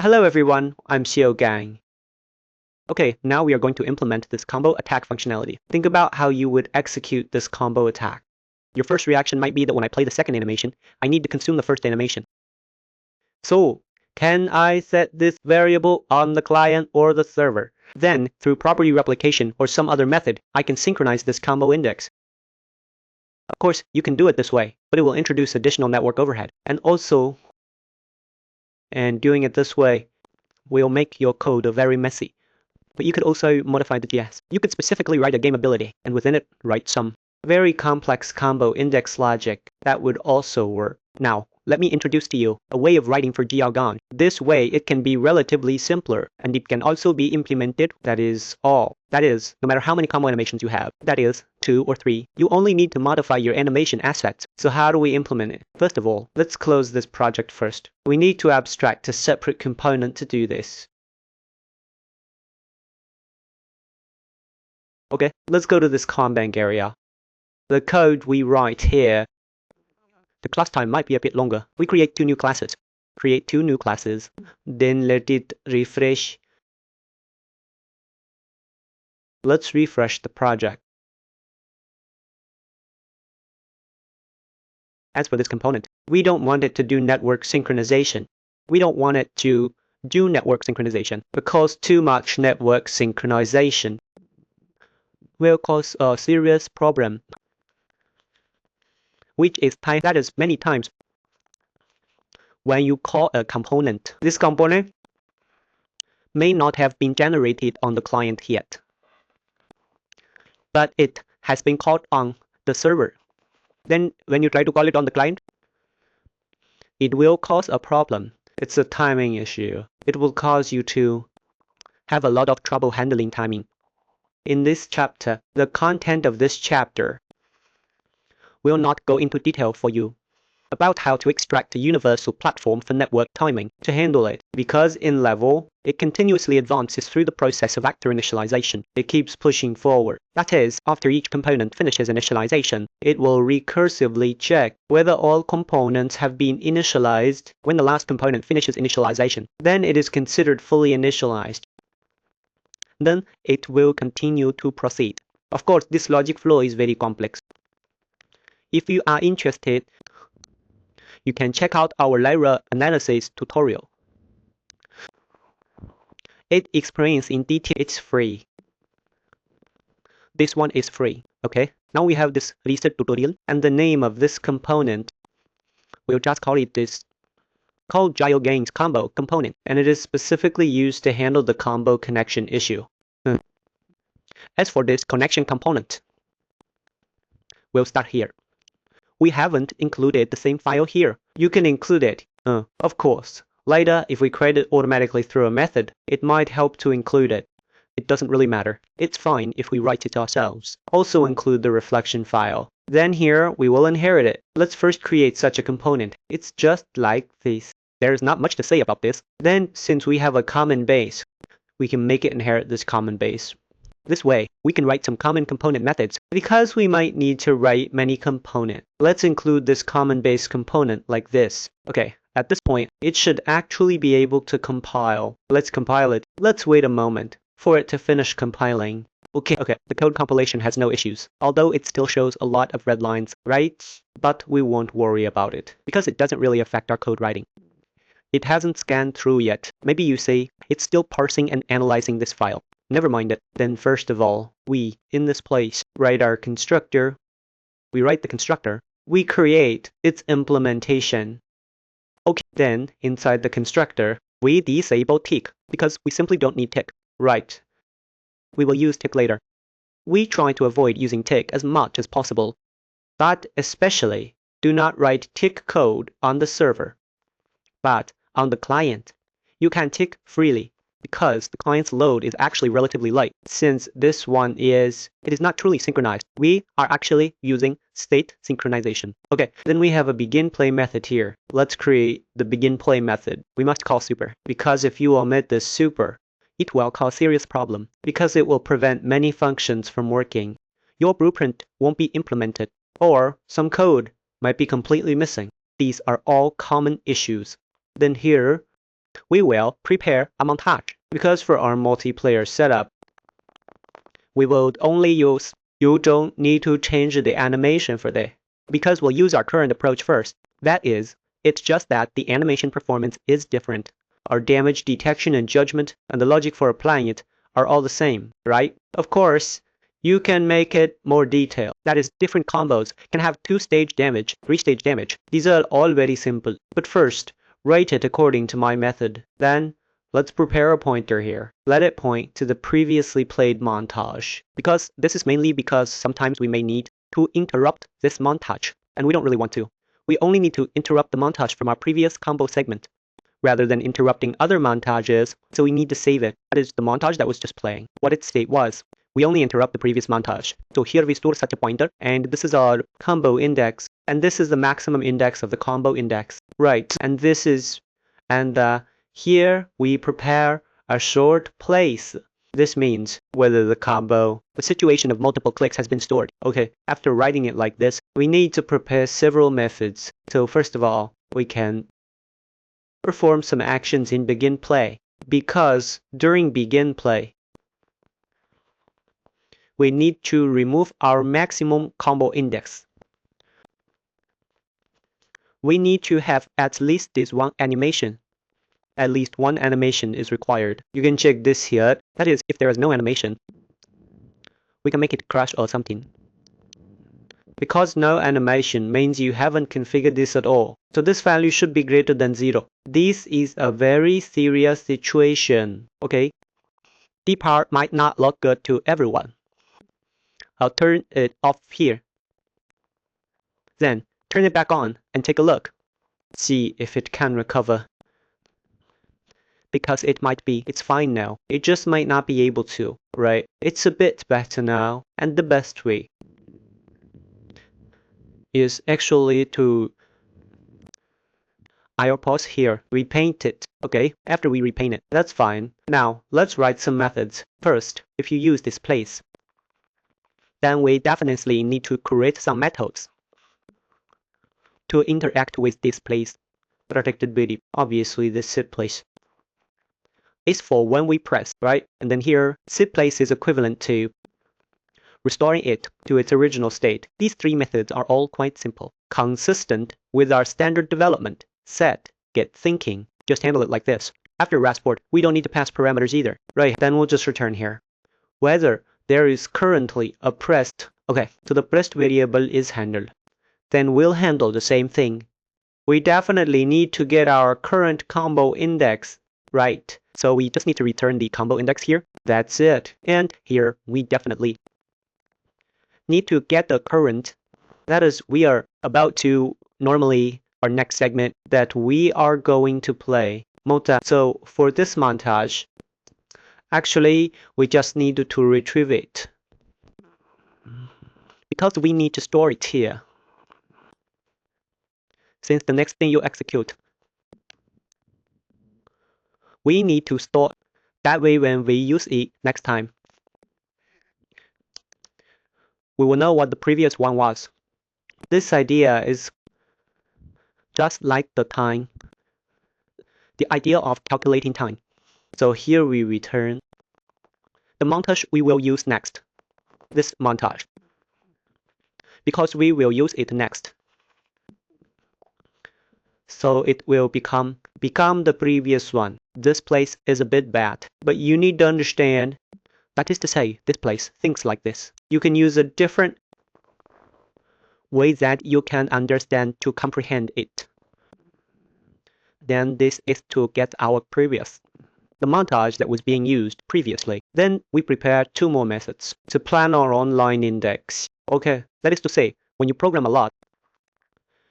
Hello everyone, I'm Xiao Gang. Okay, now we are going to implement this combo attack functionality. Think about how you would execute this combo attack. Your first reaction might be that when I play the second animation, I need to consume the first animation. So, can I set this variable on the client or the server? Then, through property replication or some other method, I can synchronize this combo index. Of course, you can do it this way, but it will introduce additional network overhead. And doing it this way will make your code very messy. But you could also modify the GS. You could specifically write a game ability, and within it, write some very complex combo index logic that would also work. Now, let me introduce to you a way of writing for jargon. This way, it can be relatively simpler, and it can also be implemented, that is all. That is, no matter how many combo animations you have, that is, 2 or 3, you only need to modify your animation assets. So how do we implement it? First of all, let's close this project first. We need to abstract a separate component to do this. Okay, let's go to this ComBank area. The code we write here, the class time might be a bit longer. We create 2 new classes. Create 2 new classes, then let it refresh. Let's refresh the project. As for this component, we don't want it to do network synchronization. We don't want it to do network synchronization because too much network synchronization will cause a serious problem, which is time. That is many times when you call a component. This component may not have been generated on the client yet, but it has been called on the server. Then when you try to call it on the client, it will cause a problem. It's a timing issue. It will cause you to have a lot of trouble handling timing. In this chapter, the content of this chapter will not go into detail for you about how to extract a universal platform for network timing to handle it, because in level, it continuously advances through the process of actor initialization. It keeps pushing forward. That is, after each component finishes initialization, it will recursively check whether all components have been initialized. When the last component finishes initialization, then it is considered fully initialized. Then it will continue to proceed. Of course, this logic flow is very complex. If you are interested, you can check out our layer analysis tutorial. It explains in detail. It's free. This one is free. Okay, now we have this research tutorial, and the name of this component, we'll just call it this, called GeoGains combo component, and it is specifically used to handle the combo connection issue. As for this connection component, we'll start here. We haven't included the same file here. You can include it, of course. Later, if we create it automatically through a method, it might help to include it. It doesn't really matter. It's fine if we write it ourselves. Also include the reflection file. Then here, we will inherit it. Let's first create such a component. It's just like this. There's not much to say about this. Then, since we have a common base, we can make it inherit this common base. This way, we can write some common component methods. Because we might need to write many components, let's include this common base component like this. Okay, at this point, it should actually be able to compile. Let's compile it. Let's wait a moment for it to finish compiling. Okay, the code compilation has no issues, although it still shows a lot of red lines, right? But we won't worry about it, because it doesn't really affect our code writing. It hasn't scanned through yet. Maybe you say, it's still parsing and analyzing this file. Never mind it. Then first of all, we, in this place, write our constructor. We write the constructor. We create its implementation. Okay, then inside the constructor, we disable tick because we simply don't need tick. Right. We will use tick later. We try to avoid using tick as much as possible, but especially do not write tick code on the server. But on the client, you can tick freely, because the client's load is actually relatively light. Since this one it is not truly synchronized, we are actually using state synchronization. Okay, then we have a begin play method here. Let's create the begin play method. We must call super, because if you omit this super, it will cause serious problem, because it will prevent many functions from working. Your blueprint won't be implemented, or some code might be completely missing. These are all common issues. Then here, we will prepare a montage. Because for our multiplayer setup, we will only use, you don't need to change the animation for this. Because we'll use our current approach first. That is, it's just that the animation performance is different. Our damage detection and judgment and the logic for applying it are all the same, right? Of course, you can make it more detailed. That is, different combos can have 2-stage damage, 3-stage damage. These are all very simple. But first, write it according to my method. Then, let's prepare a pointer here. Let it point to the previously played montage. Because this is mainly because sometimes we may need to interrupt this montage, and we don't really want to. We only need to interrupt the montage from our previous combo segment, rather than interrupting other montages, so we need to save it. That is the montage that was just playing. What its state was, we only interrupt the previous montage. So here we store such a pointer, and this is our combo index, and this is the maximum index of the combo index. Right, and this is, and here we prepare a short place. This means whether the situation of multiple clicks has been stored. Okay, after writing it like this, we need to prepare several methods. So first of all, we can perform some actions in begin play, because during begin play, we need to remove our maximum combo index. We need to have at least this one animation. At least one animation is required. You can check this here. That is, if there is no animation, we can make it crash or something. Because no animation means you haven't configured this at all. So this value should be greater than 0. This is a very serious situation. Okay? The part might not look good to everyone. I'll turn it off here. Then turn it back on and take a look. See if it can recover. Because it's fine now. It just might not be able to, right? It's a bit better now, and the best way is actually to, I'll pause here, repaint it, okay? After we repaint it, that's fine. Now, let's write some methods. First, if you use this place, then we definitely need to create some methods to interact with this place. Protected body, obviously this sit place is for when we press, right? And then here, sit place is equivalent to restoring it to its original state. These three methods are all quite simple, consistent with our standard development. Set, get thinking, just handle it like this. After RASport, we don't need to pass parameters either, right? Then we'll just return here. Whether there is currently a pressed, okay, so the pressed variable is handled. Then we'll handle the same thing. We definitely need to get our current combo index right. So we just need to return the combo index here. That's it. And here we definitely need to get the current. That is, we are about to normally our next segment that we are going to play montage. So for this montage, actually we just need to retrieve it because we need to store it here. Since the next thing you execute, we need to store. That way when we use it next time, we will know what the previous one was. This idea is just like the idea of calculating time. So here we return the montage we will use next. This montage. Because we will use it next. So it will become the previous one. This place is a bit bad, but you need to understand, that is to say, this place thinks like this. You can use a different way that you can understand to comprehend it. Then this is to get our previous, the montage that was being used previously. Then we prepare two more methods to plan our online index. Okay, that is to say, when you program a lot,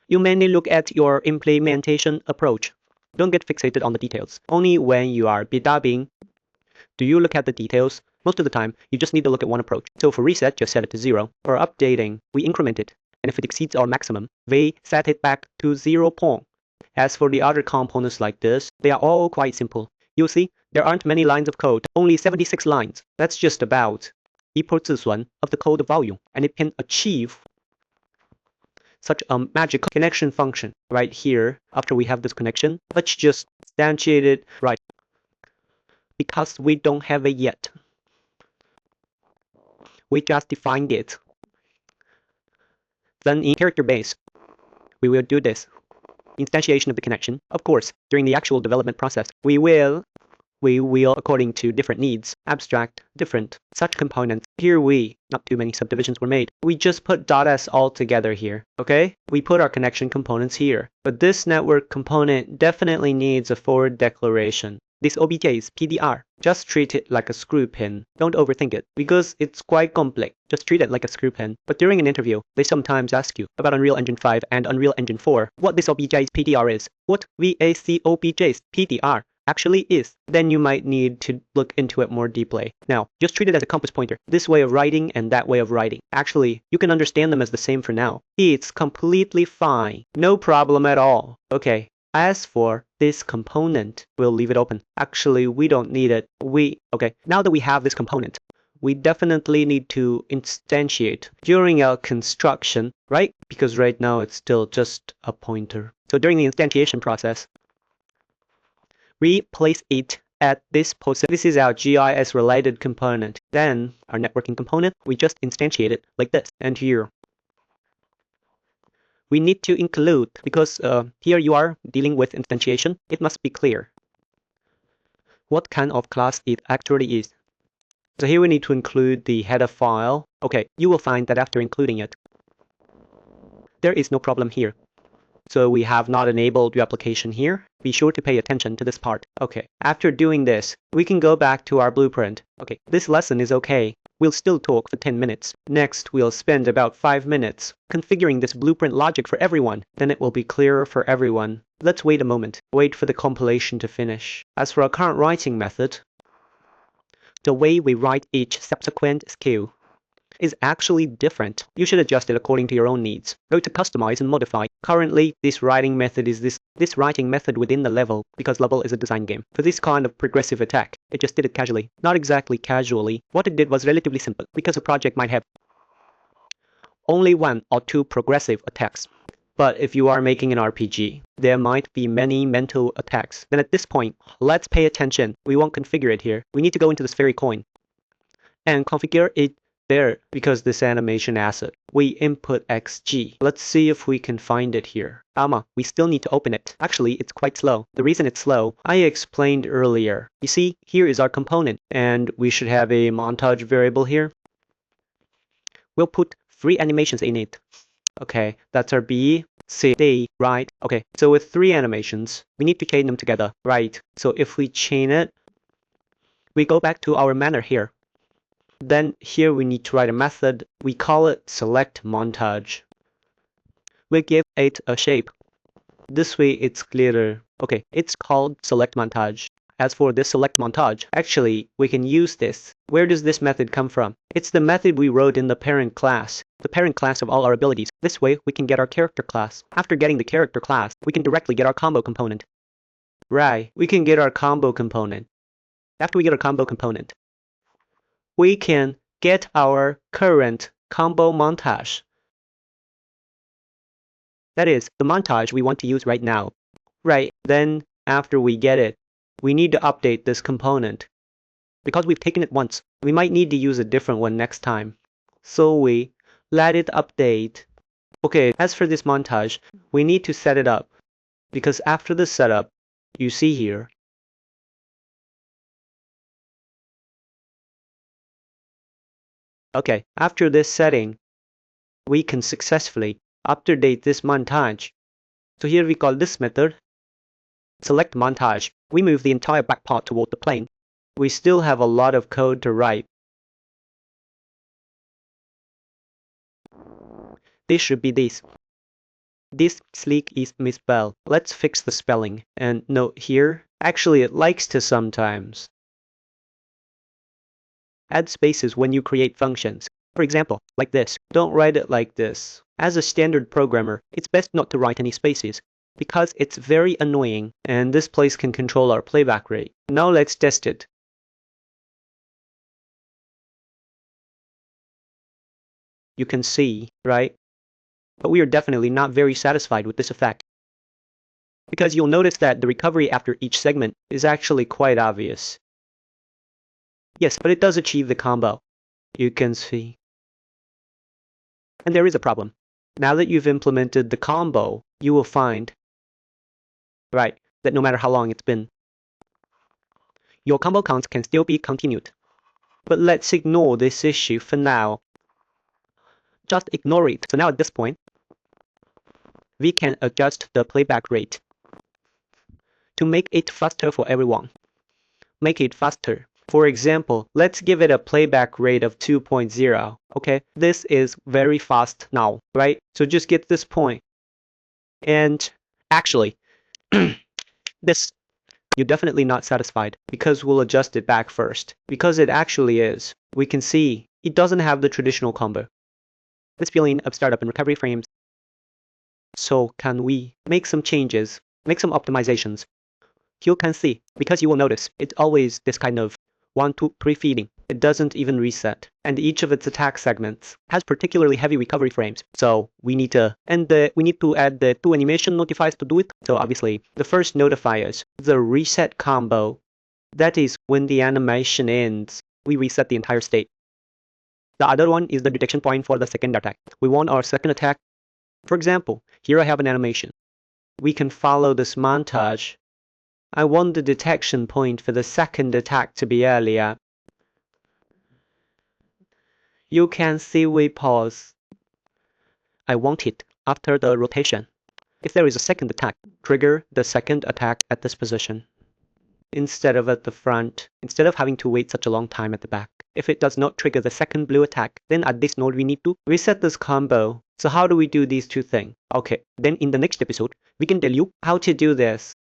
you mainly look at your implementation approach. Don't get fixated on the details. Only when you are debugging do you look at the details. Most of the time, you just need to look at one approach. So for reset, just set it to 0. For updating, we increment it. And if it exceeds our maximum, we set it back to 0 point. As for the other components like this, they are all quite simple. You'll see, there aren't many lines of code, only 76 lines. That's just about 1/1 of the code volume. And it can achieve such a magic connection function right here. After we have this connection, let's just instantiate it, right? Because we don't have it yet. We just defined it. Then in character base, we will do this. Instantiation of the connection. Of course, during the actual development process, we will, according to different needs, abstract different such components. Here not too many subdivisions were made. We just put .s all together here, okay? We put our connection components here. But this network component definitely needs a forward declaration. This OBJ's PDR, just treat it like a screw pin. Don't overthink it, because it's quite complex. Just treat it like a screw pin. But during an interview, they sometimes ask you about Unreal Engine 5 and Unreal Engine 4, what this OBJ's PDR is, what VAC OBJ's PDR actually is. Then you might need to look into it more deeply. Now, just treat it as a compass pointer. This way of writing and that way of writing. Actually, you can understand them as the same for now. It's completely fine. No problem at all. Okay. As for this component, we'll leave it open. Actually, we don't need it. Okay, now that we have this component, we definitely need to instantiate during our construction, right? Because right now it's still just a pointer. So during the instantiation process, we place it at this position. This is our GIS related component. Then our networking component, we just instantiate it like this. And here, we need to include, because here you are dealing with instantiation, it must be clear what kind of class it actually is. So here we need to include the header file. Okay, you will find that after including it, there is no problem here. So we have not enabled replication here. Be sure to pay attention to this part. Okay, after doing this, we can go back to our blueprint. Okay, this lesson is okay. We'll still talk for 10 minutes. Next, we'll spend about 5 minutes configuring this blueprint logic for everyone. Then it will be clearer for everyone. Let's wait a moment. Wait for the compilation to finish. As for our current writing method, the way we write each subsequent skill is actually different. You should adjust it according to your own needs. Go to customize and modify. Currently, this writing method is this writing method within the level, because level is a design game. For this kind of progressive attack, it just did it casually. Not exactly casually. What it did was relatively simple, because a project might have only 1 or 2 progressive attacks. But if you are making an RPG, there might be many mental attacks. Then at this point, let's pay attention. We won't configure it here. We need to go into this fairy coin and configure it there, because this animation asset, we input XG. Let's see if we can find it here. We still need to open it. Actually, it's quite slow. The reason it's slow, I explained earlier. You see, here is our component, and we should have a montage variable here. We'll put 3 animations in it. Okay, that's our B, C, D, right? Okay, so with 3 animations, we need to chain them together, right? So if we chain it, we go back to our manner here. Then here we need to write a method. We call it select montage. We give it a shape. This way it's clearer. Okay, it's called select montage. As for this select montage, actually we can use this. Where does this method come from? It's the method we wrote in the parent class of all our abilities. This way we can get our character class. After getting the character class, we can directly get our combo component. Right, we can get our combo component. After we get our combo component, we can get our current combo montage. That is, the montage we want to use right now. Right, then after we get it, we need to update this component. Because we've taken it once, we might need to use a different one next time. So we let it update. Okay, as for this montage, we need to set it up. Because after the setup, you see here, okay, after this setting, we can successfully update this montage. So here we call this method select montage. We move the entire back part toward the plane. We still have a lot of code to write. This should be this. This sleek is misspelled. Let's fix the spelling. And note here, actually it likes to sometimes add spaces when you create functions. For example, like this. Don't write it like this. As a standard programmer, it's best not to write any spaces, because it's very annoying, and this place can control our playback rate. Now let's test it. You can see, right? But we are definitely not very satisfied with this effect. because you'll notice that the recovery after each segment is actually quite obvious. Yes, but it does achieve the combo. You can see. And there is a problem. Now that you've implemented the combo, you will find, right, that no matter how long it's been, your combo counts can still be continued. But let's ignore this issue for now. Just ignore it. So now at this point, we can adjust the playback rate to make it faster for everyone. Make it faster. For example, let's give it a playback rate of 2.0. Okay, this is very fast now, right? So just get this point. And actually, this, you're definitely not satisfied because we'll adjust it back first. Because it actually is. We can see it doesn't have the traditional combo. This feeling of startup and recovery frames. So can we make some changes, make some optimizations? You can see, because you will notice, it's always this kind of 1, 2, 3 feeding. It doesn't even reset. And each of its attack segments has particularly heavy recovery frames. So we need to add the 2 animation notifiers to do it. So obviously, the first notifiers, the reset combo, that is when the animation ends, we reset the entire state. The other one is the detection point for the second attack. We want our second attack. For example, here I have an animation. We can follow this montage. I want the detection point for the second attack to be earlier. You can see we pause. I want it after the rotation. If there is a second attack, trigger the second attack at this position instead of at the front, instead of having to wait such a long time at the back. If it does not trigger the second blue attack, then at this node we need to reset this combo. So how do we do these two things? Okay, then in the next episode, we can tell you how to do this.